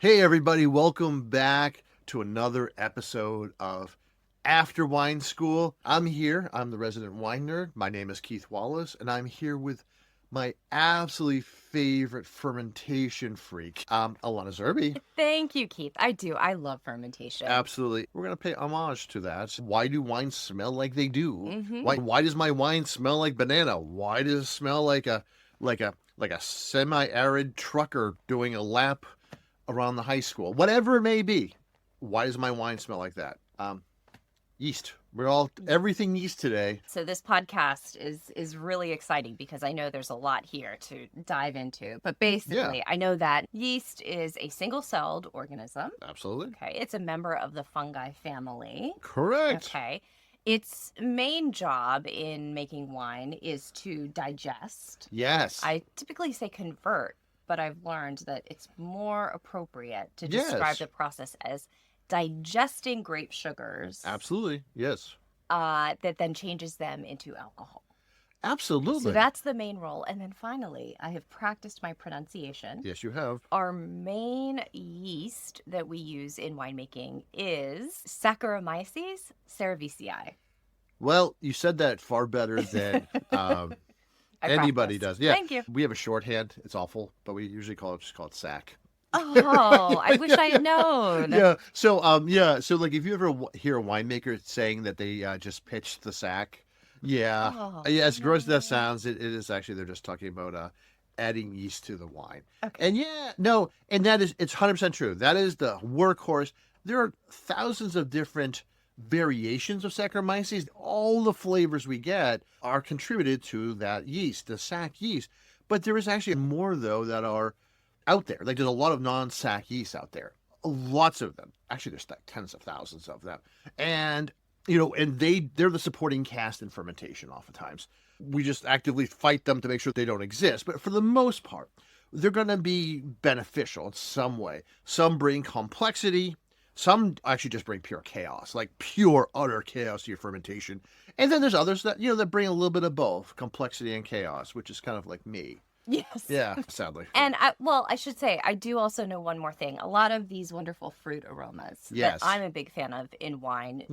Hey, everybody, welcome back to another episode of After Wine School. I'm the resident wine nerd. My name is Keith Wallace, and I'm here with my absolutely favorite fermentation freak, Alana Zerbe. Thank you, Keith. I do. I love fermentation. Absolutely. We're going to pay homage to that. Why do wines smell like they do? Mm-hmm. Why does my wine smell like banana? Why does it smell like a semi-arid trucker doing a lap around the high school? Whatever it may be. Why does my wine smell like that? Yeast. Everything yeast today. So this podcast is really exciting because I know there's a lot here to dive into. But basically, I know that yeast is a single-celled organism. Absolutely. Okay. It's a member of the fungi family. Correct. Okay. Its main job in making wine is to digest. Yes. I typically say convert, but I've learned that it's more appropriate to describe the process as digesting grape sugars. Absolutely. Yes. That then changes them into alcohol. Absolutely. So that's the main role. And then finally, I have practiced my pronunciation. Yes, you have. Our main yeast that we use in winemaking is Saccharomyces cerevisiae. Well, you said that far better than anybody does. Yeah. Thank you. We have a shorthand. It's awful, but we usually call it sac. Oh, I wish I had known. Yeah. So, So, like, if you ever hear a winemaker saying that they just pitched the sack, as gross as that sounds, it is actually they're just talking about adding yeast to the wine. Okay. And it's 100% true. That is the workhorse. There are thousands of different variations of Saccharomyces. All the flavors we get are contributed to that yeast, the sac yeast. But there is actually more though that are out there. Like there's a lot of non-sac yeast out there. Lots of them. Actually, there's like tens of thousands of them. And they're the supporting cast in fermentation oftentimes. We just actively fight them to make sure they don't exist. But for the most part, they're going to be beneficial in some way. Some bring complexity. Some actually just bring pure chaos, like pure, utter chaos to your fermentation. And then there's others that, that bring a little bit of both, complexity and chaos, which is kind of like me. Yes. Yeah, sadly. And I should say, I do also know one more thing. A lot of these wonderful fruit aromas that I'm a big fan of in wine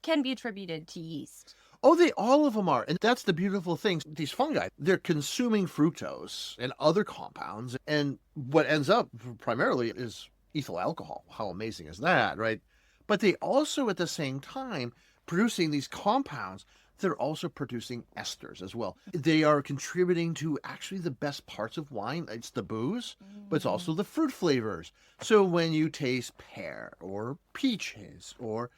can be attributed to yeast. Oh, all of them are. And that's the beautiful thing. These fungi, they're consuming fructose and other compounds. And what ends up primarily is ethyl alcohol. How amazing is that, right? But they also, at the same time, producing these compounds, they're also producing esters as well. They are contributing to actually the best parts of wine. It's the booze, but it's also the fruit flavors. So when you taste pear or peaches or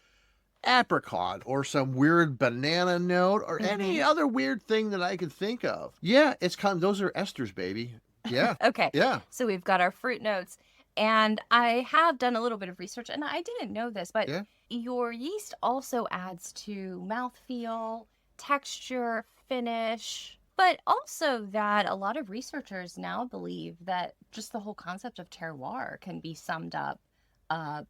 apricot or some weird banana note or any other weird thing that I could think of, those are esters, baby. Yeah. Okay. Yeah. So we've got our fruit notes. And I have done a little bit of research, and I didn't know this, but your yeast also adds to mouthfeel, texture, finish, but also that a lot of researchers now believe that just the whole concept of terroir can be summed up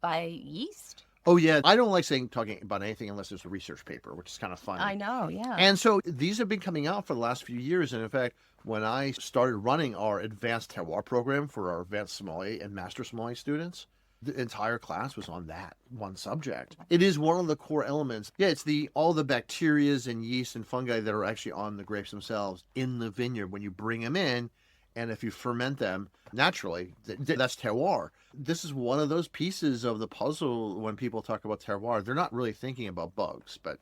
by yeast. Oh, yeah. I don't like talking about anything unless there's a research paper, which is kind of fun. I know, yeah. And so these have been coming out for the last few years. And in fact, when I started running our advanced terroir program for our advanced sommelier and master sommelier students, the entire class was on that one subject. It is one of the core elements. Yeah, it's all the bacterias and yeast and fungi that are actually on the grapes themselves in the vineyard when you bring them in. And if you ferment them naturally, that's terroir. This is one of those pieces of the puzzle when people talk about terroir. They're not really thinking about bugs, but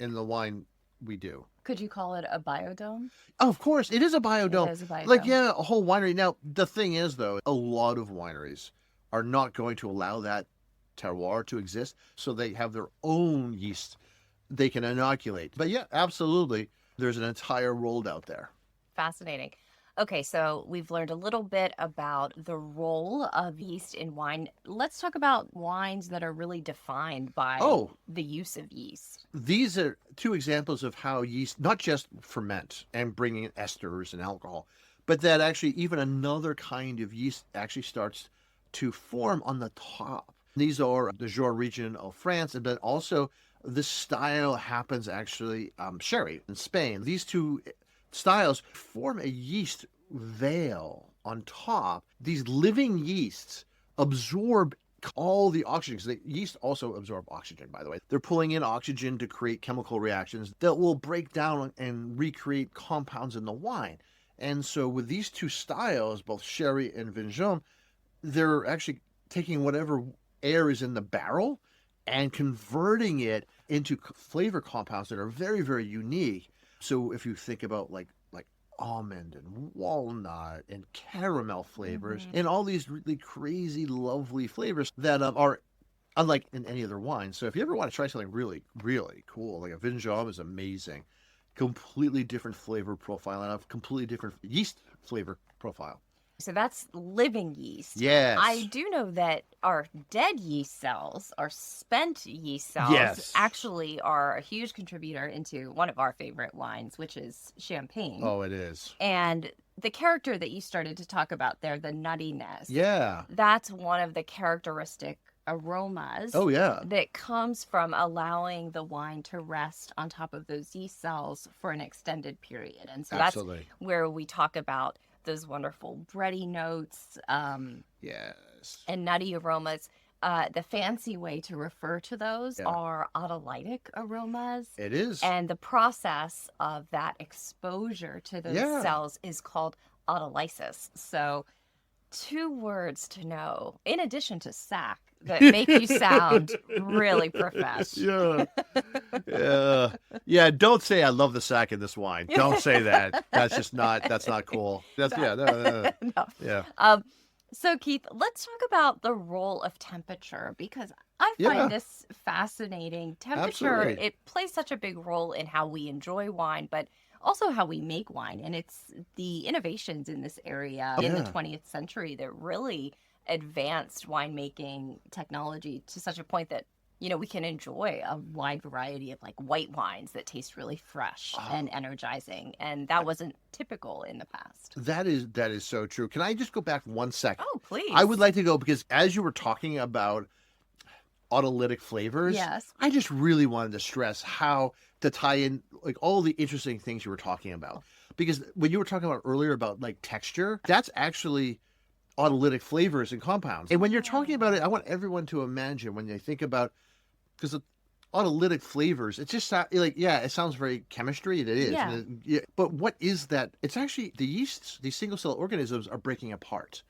in the wine, we do. Could you call it a biodome? Oh, of course. It is a biodome. It is a biodome. Like, a whole winery. Now, the thing is, though, a lot of wineries are not going to allow that terroir to exist, so they have their own yeast they can inoculate. But yeah, absolutely. There's an entire world out there. Fascinating. Okay, so we've learned a little bit about the role of yeast in wine. Let's talk about wines that are really defined by the use of yeast. These are two examples of how yeast not just ferment and bring in esters and alcohol, but that actually even another kind of yeast actually starts to form on the top. These are the Terroir region of France, and then also this style happens actually sherry in Spain. These two styles form a yeast veil on top. These living yeasts absorb all the oxygen. Because the yeast also absorb oxygen, by the way. They're pulling in oxygen to create chemical reactions that will break down and recreate compounds in the wine. And so with these two styles, both sherry and Vinjon, they're actually taking whatever air is in the barrel and converting it into flavor compounds that are very, very unique. So if you think about like almond and walnut and caramel flavors and all these really crazy, lovely flavors that are unlike in any other wine. So if you ever want to try something really, really cool, like a Vinjon is amazing. Completely different flavor profile and a completely different yeast flavor profile. So that's living yeast. Yes. I do know that our dead yeast cells, our spent yeast cells, Yes. actually are a huge contributor into one of our favorite wines, which is champagne. Oh, it is. And the character that you started to talk about there, the nuttiness. Yeah. That's one of the characteristic aromas. Oh, yeah. That comes from allowing the wine to rest on top of those yeast cells for an extended period. And so Absolutely. That's where we talk about those wonderful bready notes Yes. and nutty aromas. The fancy way to refer to those are autolytic aromas. It is. And the process of that exposure to those cells is called autolysis. So 2 words to know, in addition to sac, that make you sound really professional. Yeah. Don't say I love the sac in this wine. Don't say that. That's not cool. No. Yeah. So Keith, let's talk about the role of temperature, because I find this fascinating. Temperature, Absolutely. It plays such a big role in how we enjoy wine, but also how we make wine. And it's the innovations in this area in the 20th century that really advanced winemaking technology to such a point that, you know, we can enjoy a wide variety of like white wines that taste really fresh and energizing. And that wasn't typical in the past. That is so true. Can I just go back 1 second? Oh, please. I would like to go, because as you were talking about autolytic flavors, I just really wanted to stress how to tie in like all the interesting things you were talking about. Because when you were talking about earlier about like texture, that's actually autolytic flavors and compounds. And when you're talking about it, I want everyone to imagine when they think about, because autolytic flavors, it's just like, it sounds very chemistry, and it is. But what is that? It's actually the yeasts, these single cell organisms are breaking apart.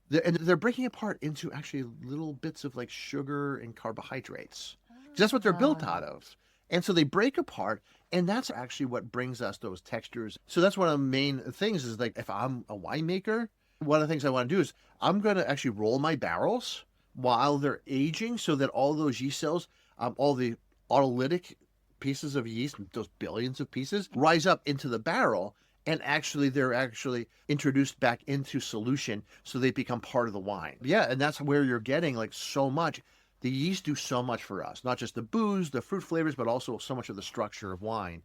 They're breaking apart into actually little bits of like sugar and carbohydrates. That's what they're built out of. And so they break apart, and that's actually what brings us those textures. So that's one of the main things is like, if I'm a winemaker, one of the things I want to do is I'm going to actually roll my barrels while they're aging so that all those yeast cells, all the autolytic pieces of yeast, those billions of pieces, rise up into the barrel, and actually they're actually introduced back into solution so they become part of the wine. Yeah, and that's where you're getting like so much. The yeast do so much for us, not just the booze, the fruit flavors, but also so much of the structure of wine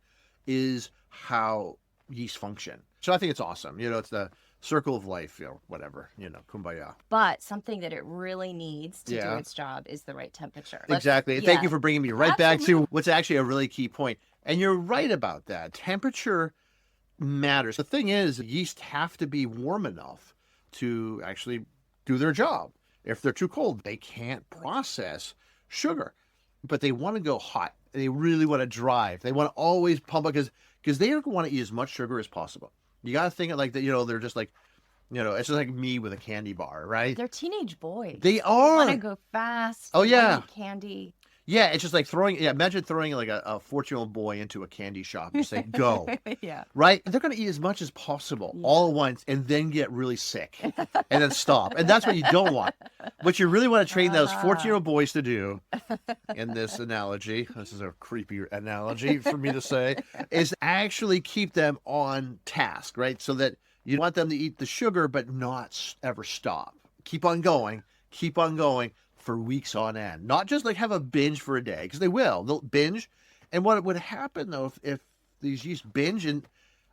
is how yeast function. So I think it's awesome. You know, it's the circle of life, you know, whatever, you know, kumbaya. But something that it really needs to do its job is the right temperature. Exactly. Thank you for bringing me right back to what's actually a really key point. And you're right about that. Temperature matters. The thing is, yeast have to be warm enough to actually do their job. If they're too cold, they can't process sugar. But they want to go hot. They really want to drive. They want to always pump it because they want to eat as much sugar as possible. You got to think of like that, you know, they're just like, you know, it's just like me with a candy bar, right? They're teenage boys. They are. They want to go fast. Oh, yeah. Eat candy. Yeah, it's just like imagine throwing like a 14-year-old boy into a candy shop and say, go. Right? And they're going to eat as much as possible all at once and then get really sick and then stop. And that's what you don't want. What you really want to train those 14-year-old boys to do, in this analogy, this is a creepy analogy for me to say, is actually keep them on task, right? So that you want them to eat the sugar but not ever stop. Keep on going for weeks on end. Not just like have a binge for a day, because they'll binge. And what would happen though if these yeast binge, and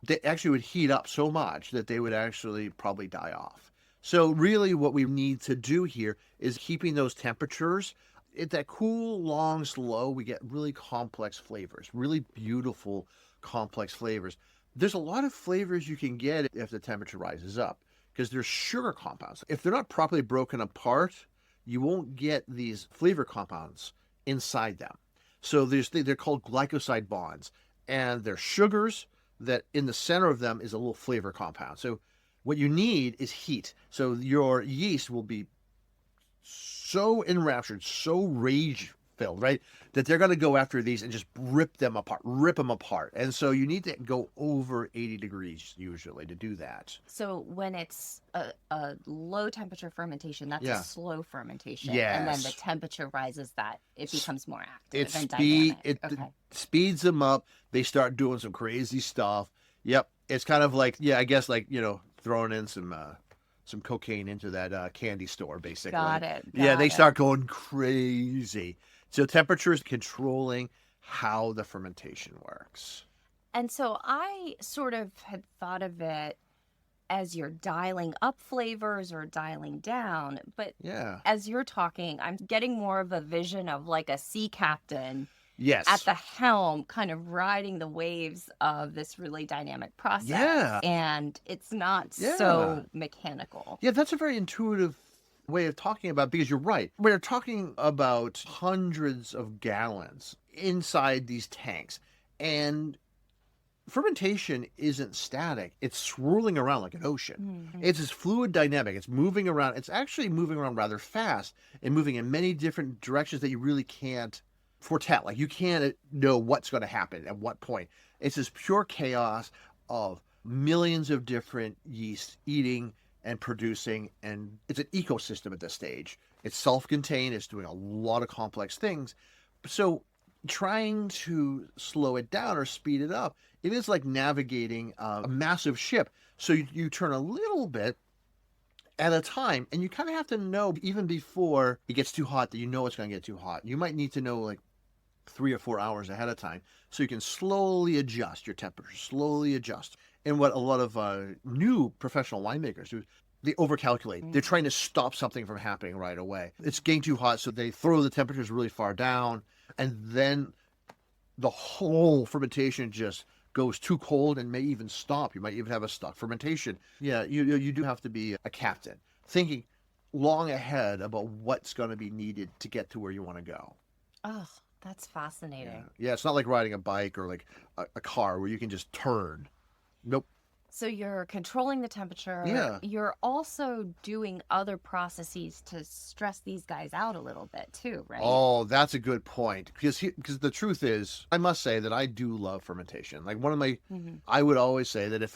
they actually would heat up so much that they would actually probably die off. So really what we need to do here is keeping those temperatures at that cool, long, slow. We get really complex flavors, really beautiful, complex flavors. There's a lot of flavors you can get if the temperature rises up, because there's sugar compounds. If they're not properly broken apart, you won't get these flavor compounds inside them. So they're called glycoside bonds, and they're sugars that in the center of them is a little flavor compound. So what you need is heat. So your yeast will be so enraptured, so rage filled, right, that they're going to go after these and just rip them apart. And so you need to go over 80 degrees usually to do that. So when it's a low temperature fermentation, that's a slow fermentation. Yes. And then the temperature rises, that it becomes more active and dynamic. It okay. speeds them up. They start doing some crazy stuff. Yep. It's kind of like, I guess like, throwing in some cocaine into that candy store, basically. Got it. They start going crazy. So temperature is controlling how the fermentation works. And so I sort of had thought of it as you're dialing up flavors or dialing down. But as you're talking, I'm getting more of a vision of like a sea captain at the helm, kind of riding the waves of this really dynamic process. Yeah. And it's not so mechanical. Yeah, that's a very intuitive way of talking about, because you're right. We're talking about hundreds of gallons inside these tanks. And fermentation isn't static. It's swirling around like an ocean. Mm-hmm. It's this fluid dynamic. It's moving around. It's actually moving around rather fast and moving in many different directions that you really can't foretell. Like you can't know what's going to happen at what point. It's this pure chaos of millions of different yeasts eating and producing, and it's an ecosystem at this stage. It's self-contained. It's doing a lot of complex things. So trying to slow it down or speed it up, it is like navigating a massive ship. So you turn a little bit at a time, and you kind of have to know even before it gets too hot that you know it's going to get too hot. You might need to know like 3 or 4 hours ahead of time so you can slowly adjust your temperature, slowly adjust. And what a lot of new professional winemakers do, they overcalculate. Mm-hmm. They're trying to stop something from happening right away. It's getting too hot, so they throw the temperatures really far down, and then the whole fermentation just goes too cold and may even stop. You might even have a stuck fermentation. Yeah, you do have to be a captain, thinking long ahead about what's going to be needed to get to where you want to go. Oh, that's fascinating. Yeah, it's not like riding a bike or like a car where you can just turn. Nope. So you're controlling the temperature. Yeah. You're also doing other processes to stress these guys out a little bit too, right? Oh, that's a good point. Because the truth is, I must say that I do love fermentation. Like one of my, I would always say that if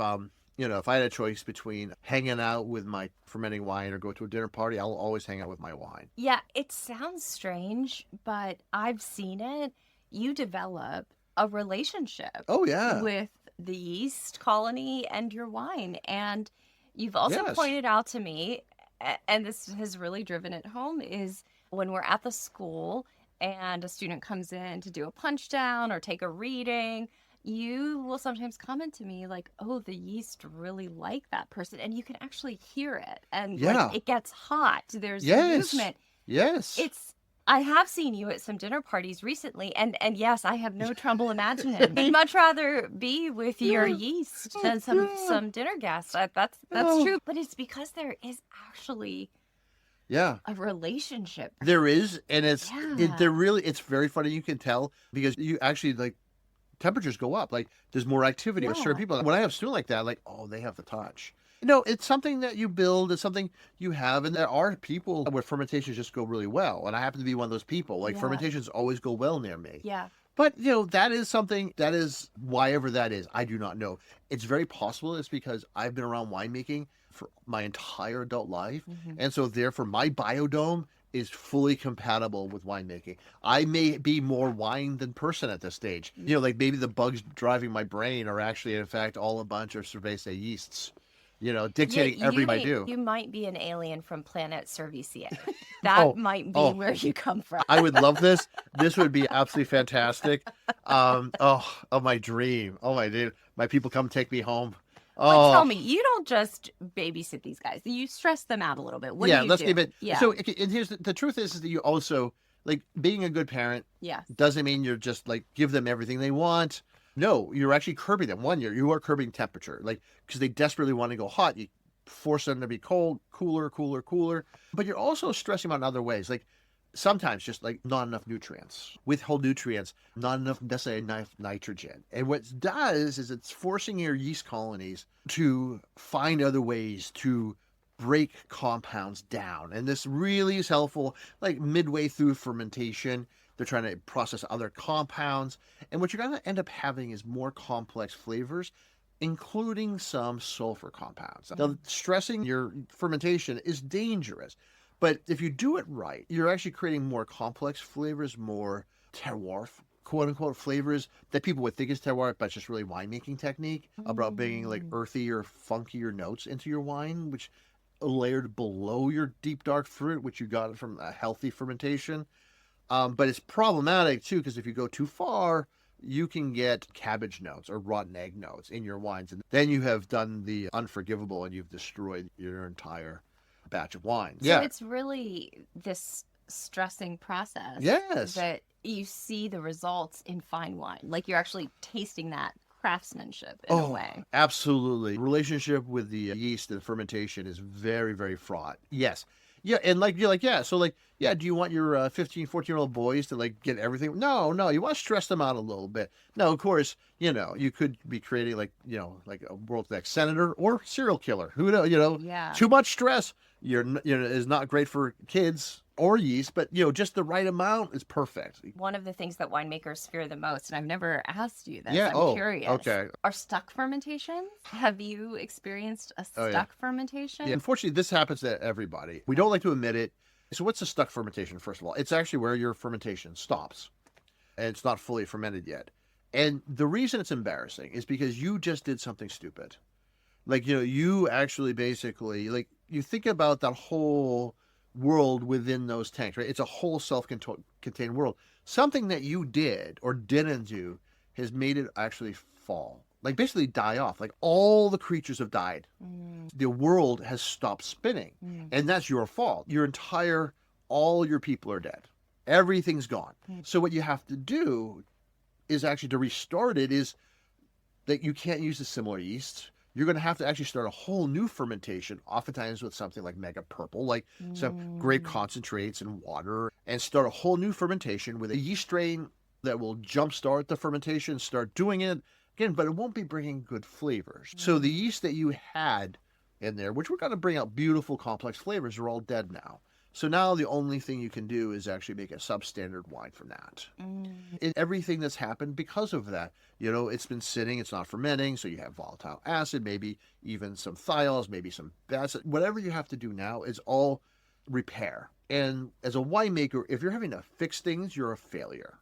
if I had a choice between hanging out with my fermenting wine or go to a dinner party, I'll always hang out with my wine. Yeah, it sounds strange, but I've seen it. You develop a relationship. Oh, yeah. With the yeast colony and your wine. And you've also pointed out to me, and this has really driven it home, is when we're at the school and a student comes in to do a punch down or take a reading, you will sometimes comment to me like, oh, the yeast really like that person. And you can actually hear it. And like, it gets hot. There's movement. Yes. I have seen you at some dinner parties recently, and yes, I have no trouble imagining it. I'd much rather be with your yeast than some dinner guests. That's true, but it's because there is actually a relationship. There is, and it's very funny. You can tell because you actually like temperatures go up. Like there's more activity with certain people. When I have a student like that, like they have the touch. No, it's something that you build. It's something you have. And there are people where fermentations just go really well. And I happen to be one of those people. Like fermentations always go well near me. Yeah. But, that is something that is, whyever that is, I do not know. It's very possible it's because I've been around winemaking for my entire adult life. Mm-hmm. And so therefore my biodome is fully compatible with winemaking. I may be more wine than person at this stage. Mm-hmm. Like maybe the bugs driving my brain are actually, in fact, all a bunch of cerevisiae yeasts. Dictating everything I do. You might be an alien from planet Cerevisiae. That might be where you come from. I would love this. This would be absolutely fantastic. My dream. Oh, my dude. My people come take me home. But tell me, you don't just babysit these guys. You stress them out a little bit. What do you do? Let's give it. Yeah. So and here's the truth is that you also, like, being a good parent doesn't mean you're just, like, give them everything they want. No, you're actually curbing them. You are curbing temperature, like, because they desperately want to go hot. force them to be cold, cooler, cooler, cooler. But you're also stressing them out in other ways. Like sometimes just like not enough nutrients, withhold nutrients, not enough necessarily enough nitrogen. And what it does is it's forcing your yeast colonies to find other ways to break compounds down. And this really is helpful, like midway through fermentation. They're trying to process other compounds. And what you're going to end up having is more complex flavors, including some sulfur compounds. Now, stressing your fermentation is dangerous. But if you do it right, you're actually creating more complex flavors, more terroir, quote unquote, flavors that people would think is terroir, but it's just really winemaking technique about bringing like earthy or funkier notes into your wine, which layered below your deep dark fruit, which you got from a healthy fermentation. But it's problematic too, because if you go too far, you can get cabbage notes or rotten egg notes in your wines. And then you have done the unforgivable and you've destroyed your entire batch of wines. So it's really this stressing process. Yes. That you see the results in fine wine. Like you're actually tasting that craftsmanship in a way. Absolutely. Relationship with the yeast and fermentation is very, very fraught. Yes. Yeah, and like you're like, yeah, so like, yeah, do you want your 15, 14-year-old boys to like get everything? No, you want to stress them out a little bit. No, of course, you could be creating like, like a world's next senator or serial killer. Who knows, Yeah. Too much stress, is not great for kids or yeast, but just the right amount is perfect. One of the things that winemakers fear the most, and I've never asked you this, Yeah. I'm curious. Okay. Are stuck fermentations? Have you experienced a stuck fermentation? Yeah, unfortunately, this happens to everybody. We don't like to admit it. So what's a stuck fermentation, first of all? It's actually where your fermentation stops and it's not fully fermented yet. And the reason it's embarrassing is because you just did something stupid. Like, you actually basically, like, you think about that whole world within those tanks, right? It's a whole self-contained world. Something that you did or didn't do has made it actually fall, like basically die off. Like all the creatures have died. The world has stopped spinning, and that's your fault. All your people are dead. Everything's gone. So what you have to do is actually to restart it is that you can't use a similar yeast. You're going to have to actually start a whole new fermentation, oftentimes with something like mega purple, like some grape concentrates and water, and start a whole new fermentation with a yeast strain that will jumpstart the fermentation, start doing it again, but it won't be bringing good flavors. So the yeast that you had in there, which we're going to bring out beautiful, complex flavors, are all dead now. So now the only thing you can do is actually make a substandard wine from that. And everything that's happened because of that, it's been sitting, it's not fermenting, so you have volatile acid, maybe even some thiols, maybe some acid. Whatever you have to do now is all repair. And as a winemaker, if you're having to fix things, you're a failure.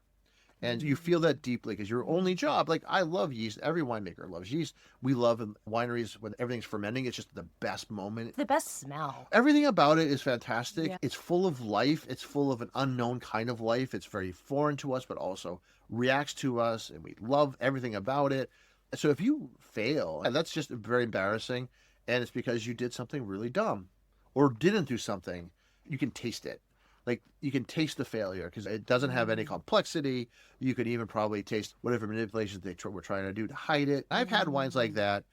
And you feel that deeply because your only job, like I love yeast. Every winemaker loves yeast. We love in wineries when everything's fermenting. It's just the best moment. The best smell. Everything about it is fantastic. Yeah. It's full of life. It's full of an unknown kind of life. It's very foreign to us, but also reacts to us. And we love everything about it. So if you fail, that's just very embarrassing. And it's because you did something really dumb or didn't do something. You can taste it. Like you can taste the failure because it doesn't have any complexity. You could even probably taste whatever manipulations they were trying to do to hide it. I've had wines like that.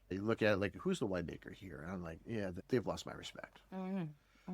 You look at it like, who's the winemaker here? And I'm like, yeah, they've lost my respect.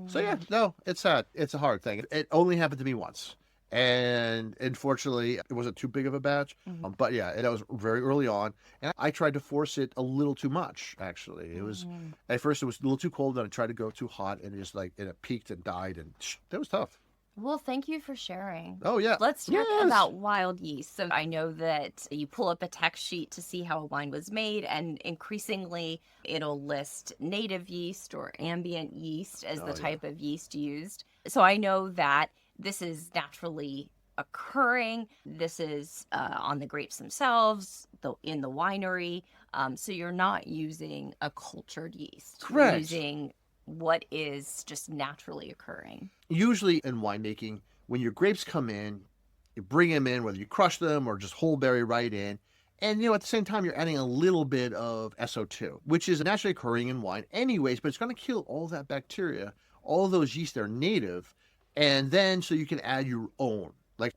So yeah, no, it's sad. It's a hard thing. It only happened to me once. And unfortunately, it wasn't too big of a batch. But yeah, it was very early on. And I tried to force it a little too much, actually. It was, at first it was a little too cold, and I tried to go too hot, and it peaked and died, and that was tough. Well, thank you for sharing. Oh, yeah. Let's talk about wild yeast. So I know that you pull up a text sheet to see how a wine was made, and increasingly it'll list native yeast or ambient yeast as the type of yeast used. So I know that this is naturally occurring. This is on the grapes themselves, in the winery. So you're not using a cultured yeast. Correct. You're using what is just naturally occurring. Usually in winemaking, when your grapes come in, you bring them in, whether you crush them or just whole berry right in. And, at the same time, you're adding a little bit of SO2, which is naturally occurring in wine anyways, but it's going to kill all that bacteria. All of those yeast are native. And then so you can add your own.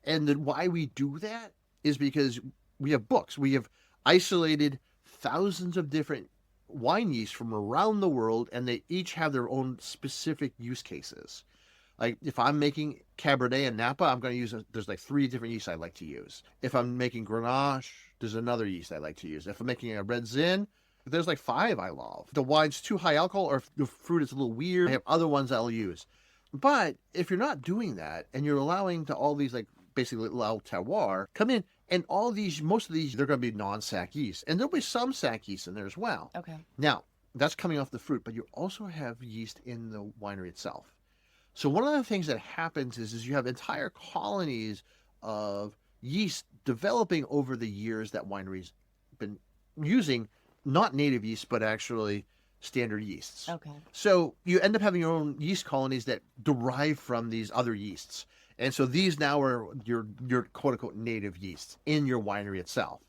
And then why we do that is because we have books. We have isolated thousands of different wine yeast from around the world, and they each have their own specific use cases. Like if I'm making Cabernet and Napa, I'm going to use, there's like 3 different yeasts I like to use. If I'm making Grenache, there's another yeast I like to use. If I'm making a Red Zin, there's like 5 I love. The wine's too high alcohol, or if the fruit is a little weird, I have other ones I'll use. But if you're not doing that, and you're allowing to all these, like basically allow terroir come in, and all these, most of these, they're going to be non-sac yeast, and there'll be some sac yeast in there as well. Okay. Now, that's coming off the fruit, but you also have yeast in the winery itself. So one of the things that happens is you have entire colonies of yeast developing over the years that wineries been using not native yeast, but actually standard yeasts. Okay. So you end up having your own yeast colonies that derive from these other yeasts. And so these now are your quote unquote native yeasts in your winery itself.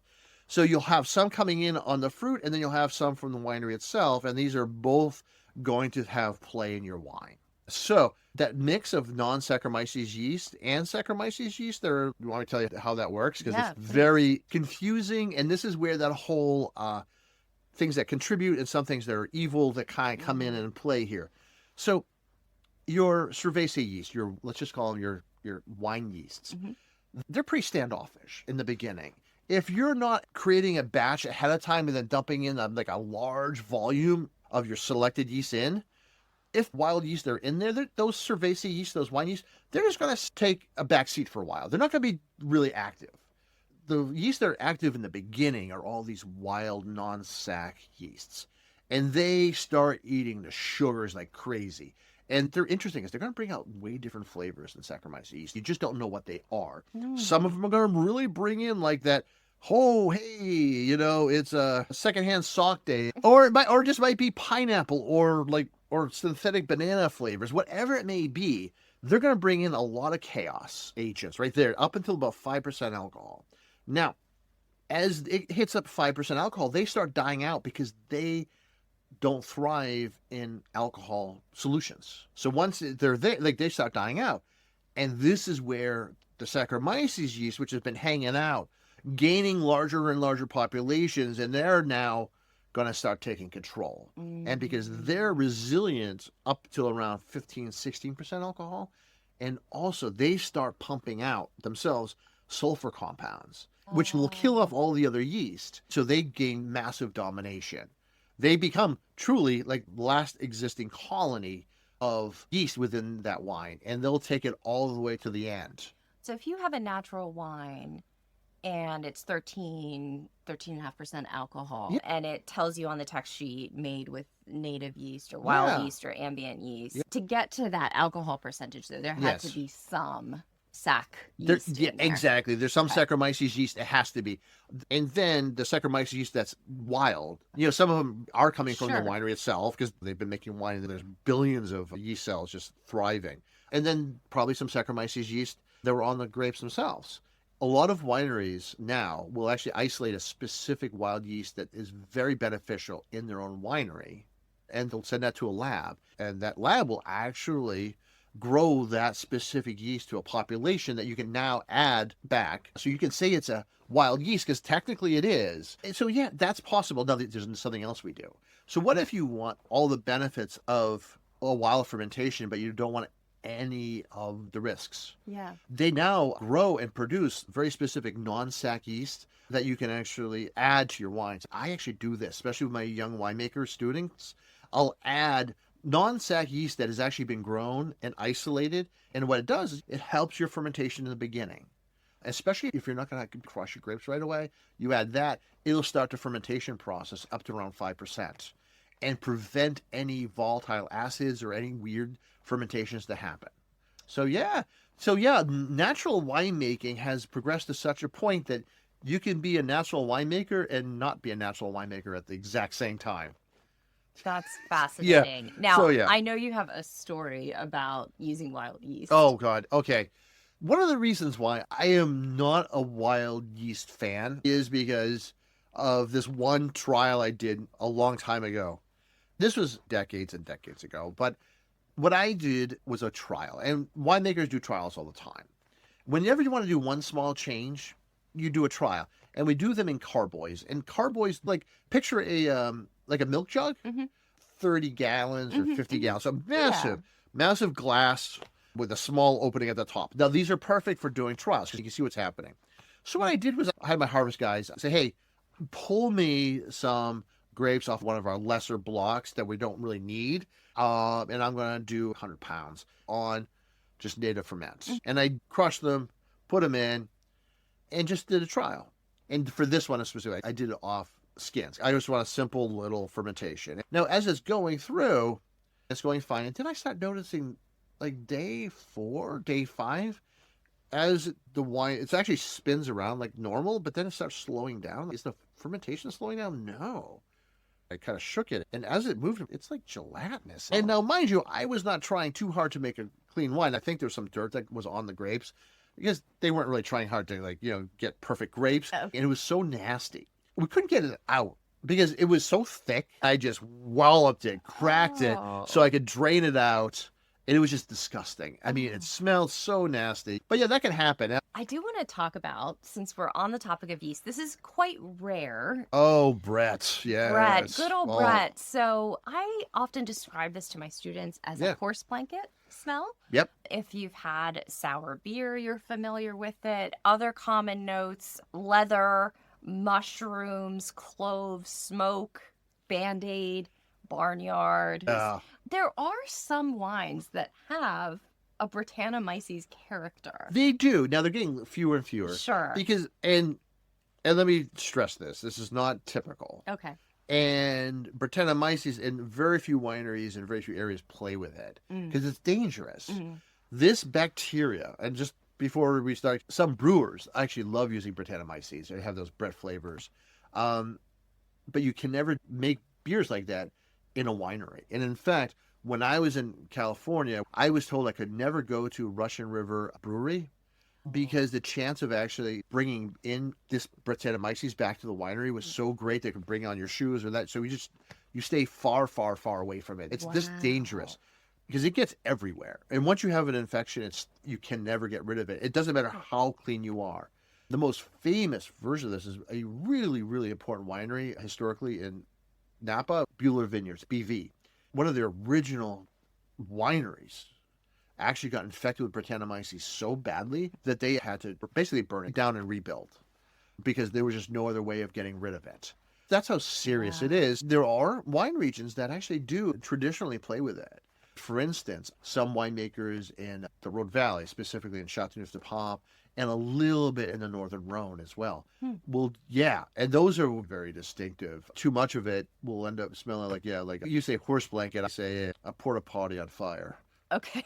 So you'll have some coming in on the fruit, and then you'll have some from the winery itself. And these are both going to have play in your wine. So that mix of non-Saccharomyces yeast and Saccharomyces yeast, you want me to tell you how that works? Because it's very confusing. And this is where that whole things that contribute and some things that are evil that kind of come in and play here. So your cerevisiae yeast, let's just call them your wine yeasts, they're pretty standoffish in the beginning. If you're not creating a batch ahead of time and then dumping in like a large volume of your selected yeast in, if wild yeast are in there, those cerevisiae yeast, those wine yeast, they're just going to take a back seat for a while. They're not going to be really active. The yeast that are active in the beginning are all these wild non-sac yeasts, and they start eating the sugars like crazy. And they're interesting because they're going to bring out way different flavors than Saccharomyces yeast. You just don't know what they are. Some of them are going to really bring in like that, oh, hey, it's a secondhand sock day, or it just might be pineapple or synthetic banana flavors, whatever it may be. They're going to bring in a lot of chaos agents right there, up until about 5% alcohol. Now, as it hits up 5% alcohol, they start dying out because they don't thrive in alcohol solutions. So once they're there, like they start dying out. And this is where the Saccharomyces yeast, which has been hanging out, gaining larger and larger populations, and they're now going to start taking control. And because they're resilient up till around 15-16% alcohol, and also they start pumping out themselves sulfur compounds, which will kill off all the other yeast. So they gain massive domination. They become truly like the last existing colony of yeast within that wine, and they'll take it all the way to the end. So if you have a natural wine and it's 13.5% alcohol, and it tells you on the text sheet made with native yeast or wild yeast or ambient yeast, to get to that alcohol percentage, though, there had to be some sac yeast in there. Exactly. There's some Saccharomyces yeast. It has to be. And then the Saccharomyces yeast that's wild. Some of them are coming from the winery itself because they've been making wine and there's billions of yeast cells just thriving. And then probably some Saccharomyces yeast that were on the grapes themselves. A lot of wineries now will actually isolate a specific wild yeast that is very beneficial in their own winery, and they'll send that to a lab. And that lab will actually grow that specific yeast to a population that you can now add back. So you can say it's a wild yeast because technically it is. And so that's possible. Now there's something else we do. So what if you want all the benefits of a wild fermentation, but you don't want any of the risks? They now grow and produce very specific non-sac yeast that you can actually add to your wines. I actually do this, especially with my young winemaker students. I'll add non-sac yeast that has actually been grown and isolated. And what it does is it helps your fermentation in the beginning. Especially if you're not going to crush your grapes right away, you add that, it'll start the fermentation process up to around 5% and prevent any volatile acids or any weird fermentations to happen. So natural winemaking has progressed to such a point that you can be a natural winemaker and not be a natural winemaker at the exact same time. That's fascinating. Now, I know you have a story about using wild yeast. Oh, God. Okay. One of the reasons why I am not a wild yeast fan is because of this one trial I did a long time ago. This was decades and decades ago, but what I did was a trial, and winemakers do trials all the time. Whenever you want to do one small change, you do a trial, and we do them in carboys. And carboys, like picture like a milk jug, 30 gallons or 50 gallons. So massive glass with a small opening at the top. Now, these are perfect for doing trials because you can see what's happening. So what I did was I had my harvest guys say, hey, pull me some grapes off one of our lesser blocks that we don't really need. And I'm going to do 100 pounds on just native ferments. And I crushed them, put them in, and just did a trial. And for this one specifically, I did it off skins. I just want a simple little fermentation. Now, as it's going through, it's going fine. And then I start noticing, like day 4, day 5, as the wine, it actually spins around like normal, but then it starts slowing down. Is the fermentation slowing down? No. I kind of shook it, and as it moved, it's like gelatinous. And now, mind you, I was not trying too hard to make a clean wine. I think there was some dirt that was on the grapes because they weren't really trying hard to get perfect grapes. And it was so nasty. We couldn't get it out because it was so thick. I just walloped it, cracked it so I could drain it out. And it was just disgusting. I mean, it smelled so nasty. But yeah, that can happen. I do want to talk about, since we're on the topic of yeast, this is quite rare. Oh, Brett. Yeah. Brett. Good old Brett. So I often describe this to my students as a horse blanket smell. Yep. If you've had sour beer, you're familiar with it. Other common notes, leather, mushrooms, cloves, smoke, Band-Aid, barnyard. There are some wines that have a Brettanomyces character. They do. Now they're getting fewer and fewer. Sure. Because and let me stress this. This is not typical. Okay. And Brettanomyces in very few wineries and very few areas play with it because it's dangerous. This bacteria, and just before we start, some brewers actually love using Brettanomyces. They have those Brett flavors. But you can never make beers like that in a winery. And in fact, when I was in California, I was told I could never go to Russian River Brewery because the chance of actually bringing in this Brettanomyces back to the winery was so great they could bring on your shoes or that. So you stay far, far, far away from it. It's this dangerous because it gets everywhere. And once you have an infection, you can never get rid of it. It doesn't matter how clean you are. The most famous version of this is a really, really important winery historically in Napa, Buehler Vineyards, BV. One of their original wineries actually got infected with Brettanomyces so badly that they had to basically burn it down and rebuild because there was just no other way of getting rid of it. That's how serious it is. There are wine regions that actually do traditionally play with it. For instance, some winemakers in the Rhode Valley, specifically in Châteauneuf-du-Pape, and a little bit in the Northern Rhone as well. Well, and those are very distinctive. Too much of it will end up smelling like you say horse blanket, I say a porta potty on fire. Okay.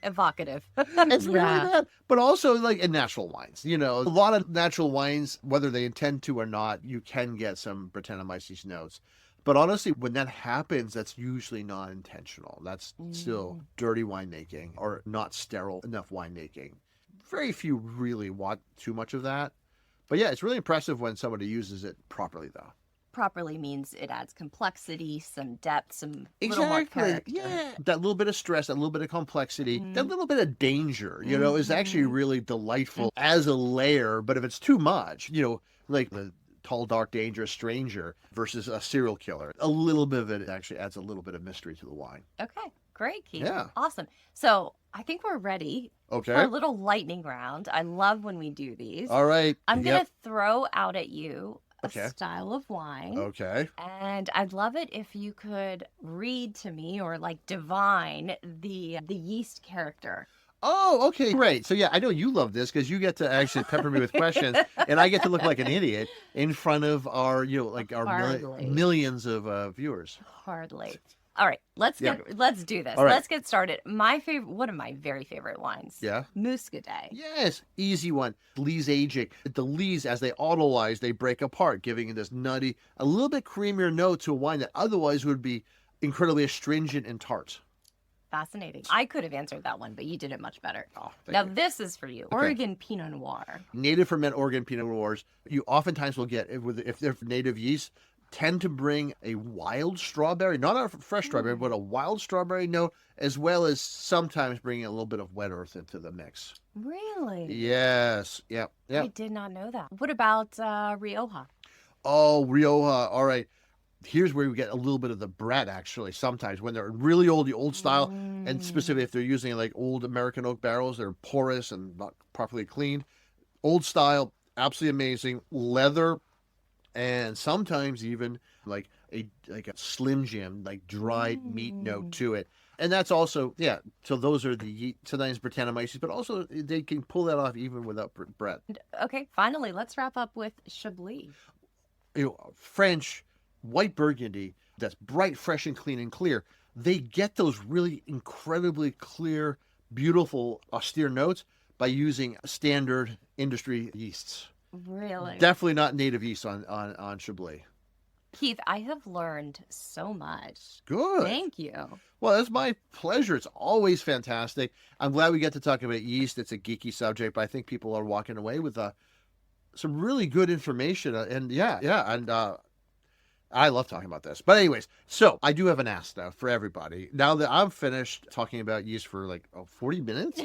Evocative. It's really that. But also like in natural wines, a lot of natural wines, whether they intend to or not, you can get some Brettanomyces notes. But honestly, when that happens, that's usually not intentional. That's still dirty winemaking or not sterile enough winemaking. Very few really want too much of that. But yeah, it's really impressive when somebody uses it properly, though. Properly means it adds complexity, some depth, some little more character. Yeah. That little bit of stress, that little bit of complexity, that little bit of danger, is actually really delightful as a layer. But if it's too much, like the tall, dark, dangerous stranger versus a serial killer, a little bit of it actually adds a little bit of mystery to the wine. Okay. Great, Keith. Yeah. Awesome. So I think we're ready for a little lightning round. I love when we do these. All right. I'm going to throw out at you a style of wine. Okay. And I'd love it if you could read to me or divine the yeast character. Oh, okay, great. So yeah, I know you love this because you get to actually pepper me with questions, and I get to look like an idiot in front of our millions of viewers. Hardly. All right, let's do this. All right. Let's get started. One of my very favorite wines. Yeah. Muscadet. Yes, easy one. Lees aging. The lees, as they autolyze, they break apart, giving it this nutty, a little bit creamier note to a wine that otherwise would be incredibly astringent and tart. Fascinating. I could have answered that one, but you did it much better. Oh, now this is for you. Okay. Oregon Pinot Noir. Native ferment Oregon Pinot Noirs. You oftentimes will get, if they're native yeast, tend to bring a wild strawberry, not a fresh strawberry, but a wild strawberry note, as well as sometimes bringing a little bit of wet earth into the mix. Really? Yes. Yeah. I did not know that. What about Rioja? Oh, Rioja. All right. Here's where we get a little bit of the Brett, actually, sometimes when they're really old, the old style, and specifically if they're using like old American oak barrels, they're porous and not properly cleaned. Old style, absolutely amazing. Leather, and sometimes even like a Slim Jim, like dried meat note to it. And that's also, yeah, so those are the sometimes Brettanomyces, but also they can pull that off even without Brett. Okay, finally, let's wrap up with Chablis. French, white Burgundy, that's bright, fresh, and clean and clear. They get those really incredibly clear, beautiful, austere notes by using standard industry yeasts. Really? Definitely not native yeast on Chablis. Keith, I have learned so much. Good. Thank you. Well, it's my pleasure. It's always fantastic. I'm glad we get to talk about yeast. It's a geeky subject, but I think people are walking away with some really good information. And I love talking about this. But anyways, so I do have an ask though for everybody. Now that I'm finished talking about yeast for like 40 minutes,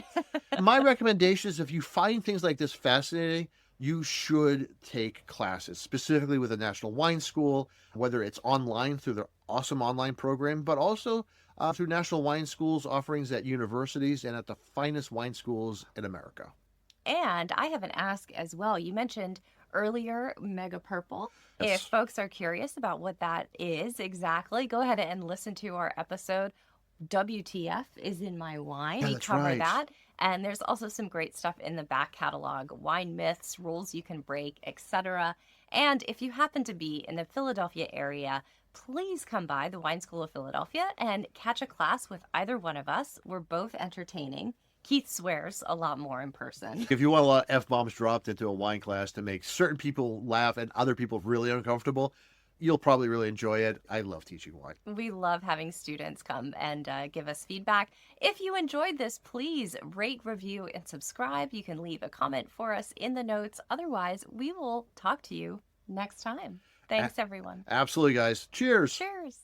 my recommendation is if you find things like this fascinating, you should take classes, specifically with the National Wine School, whether it's online through their awesome online program, but also through National Wine School's offerings at universities and at the finest wine schools in America. And I have an ask as well. You mentioned earlier Mega Purple. Yes. If folks are curious about what that is exactly, go ahead and listen to our episode. WTF is in my wine. Yeah, We that's cover right. that. And there's also some great stuff in the back catalog, wine myths, rules you can break, etc. And if you happen to be in the Philadelphia area, please come by the Wine School of Philadelphia and catch a class with either one of us. We're both entertaining. Keith swears a lot more in person. If you want a lot of F-bombs dropped into a wine class to make certain people laugh and other people really uncomfortable, you'll probably really enjoy it. I love teaching wine. We love having students come and give us feedback. If you enjoyed this, please rate, review, and subscribe. You can leave a comment for us in the notes. Otherwise, we will talk to you next time. Thanks, everyone. Absolutely, guys. Cheers. Cheers.